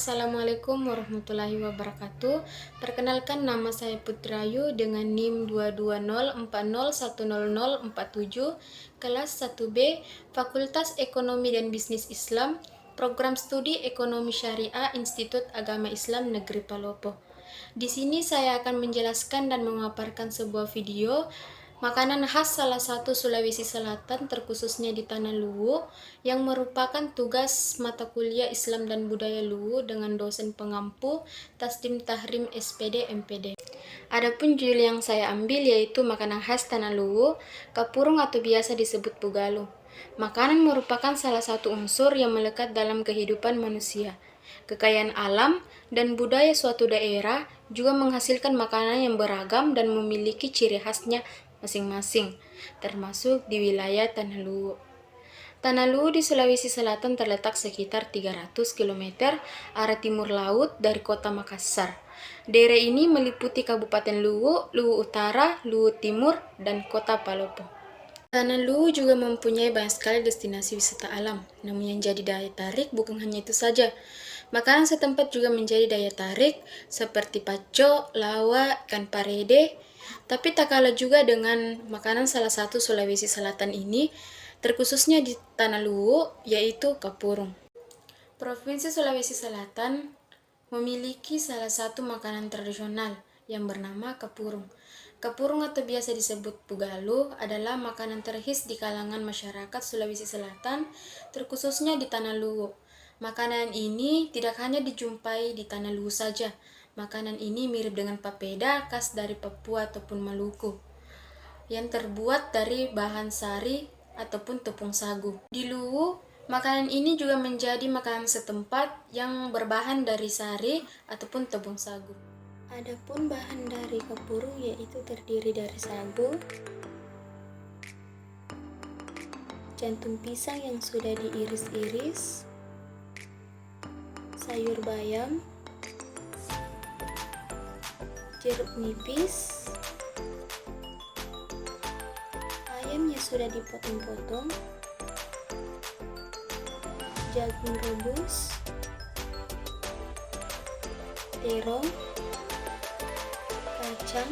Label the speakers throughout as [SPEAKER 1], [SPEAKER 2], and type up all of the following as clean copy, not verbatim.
[SPEAKER 1] Assalamualaikum warahmatullahi wabarakatuh. Perkenalkan, nama saya Putrayu dengan NIM 220401047, kelas 1B, Fakultas Ekonomi dan Bisnis Islam, Program Studi Ekonomi Syariah Institut Agama Islam Negeri Palopo. Di sini saya akan menjelaskan dan memaparkan sebuah video makanan khas salah satu Sulawesi Selatan, terkhususnya di Tanah Luwu, yang merupakan tugas mata kuliah Islam dan Budaya Luwu dengan dosen pengampu Tasdim Tahrim SPD MPD. Adapun judul yang saya ambil yaitu makanan khas Tanah Luwu, kapurung atau biasa disebut pugalu. Makanan merupakan salah satu unsur yang melekat dalam kehidupan manusia. Kekayaan alam dan budaya suatu daerah juga menghasilkan makanan yang beragam dan memiliki ciri khasnya masing-masing, termasuk di wilayah Tanah Luwu. Tanah Luwu di Sulawesi Selatan terletak sekitar 300 km arah timur laut dari kota Makassar. Daerah ini meliputi Kabupaten Luwu, Luwu Utara, Luwu Timur, dan kota Palopo. Tanah Luwu juga mempunyai banyak sekali destinasi wisata alam, namun yang jadi daya tarik bukan hanya itu saja. Makanan setempat juga menjadi daya tarik seperti paco, lawa, ikan parede. Tapi tak kalah juga dengan makanan salah satu Sulawesi Selatan ini, terkhususnya di Tanah Luwu, yaitu kapurung. Provinsi Sulawesi Selatan memiliki salah satu makanan tradisional yang bernama kapurung. Kapurung atau biasa disebut pugalu adalah makanan terhis di kalangan masyarakat Sulawesi Selatan, terkhususnya di Tanah Luwu. Makanan ini tidak hanya dijumpai di Tanah Luwu saja. Makanan ini mirip dengan papeda khas dari Papua ataupun Maluku, yang terbuat dari bahan sari ataupun tepung sagu. Di Luwu, makanan ini juga menjadi makanan setempat yang berbahan dari sari ataupun tepung sagu. Adapun bahan dari kapurung yaitu terdiri dari sagu, jantung pisang yang sudah diiris-iris, sayur bayam, jeruk nipis, ayam yang sudah dipotong-potong, jagung rebus, terong, kacang,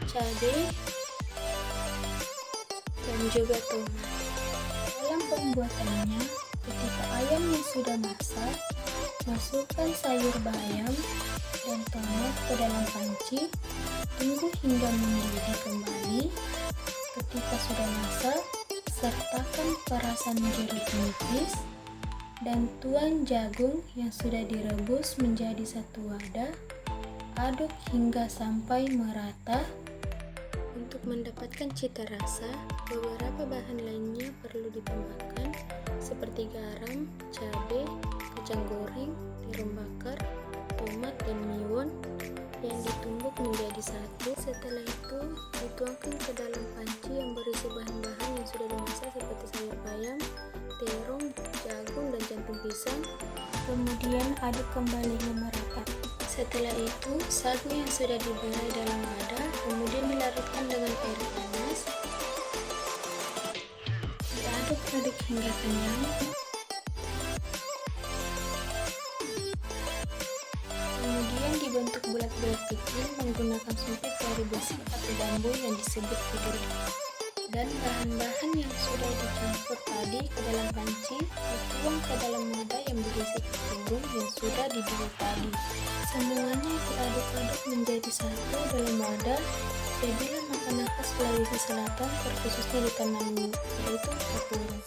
[SPEAKER 1] cabai, dan juga tomat. Dalam pembuatannya, ketika ayamnya sudah masak, masukkan sayur bayam dan tomat ke dalam panci, tunggu hingga mendidih kembali. Ketika sudah masak, sertakan perasan jeruk nipis dan tuang jagung yang sudah direbus menjadi satu wadah. Aduk hingga sampai merata. Untuk mendapatkan cita rasa, beberapa bahan lainnya perlu ditambahkan seperti garam, cabai, kacang goreng, terong bakar, tomat, dan miwon yang ditumbuk menjadi satu. Setelah itu, dituangkan ke dalam panci yang berisi bahan-bahan yang sudah dimasak seperti sayur bayam, terong, jagung, dan jantung pisang. Kemudian aduk kembali hingga merata. Setelah itu, sagu yang sudah diberai dalam wadah kemudian dilarutkan dengan air panas. Diaduk-aduk hingga kenyal. Kemudian dibentuk bulat-bulat kecil menggunakan sumpit dari besi atau bambu yang disebut pidur. Dan bahan-bahan yang sudah dicampur tadi ke dalam panci dituang ke dalam wadah yang berisi kapurung yang sudah dibuat tadi. Semuanya diaduk-aduk menjadi satu dalam wadah. Jadilah makanan khas Sulawesi Selatan, terkhususnya di Tanah Luwu, yaitu kapurung.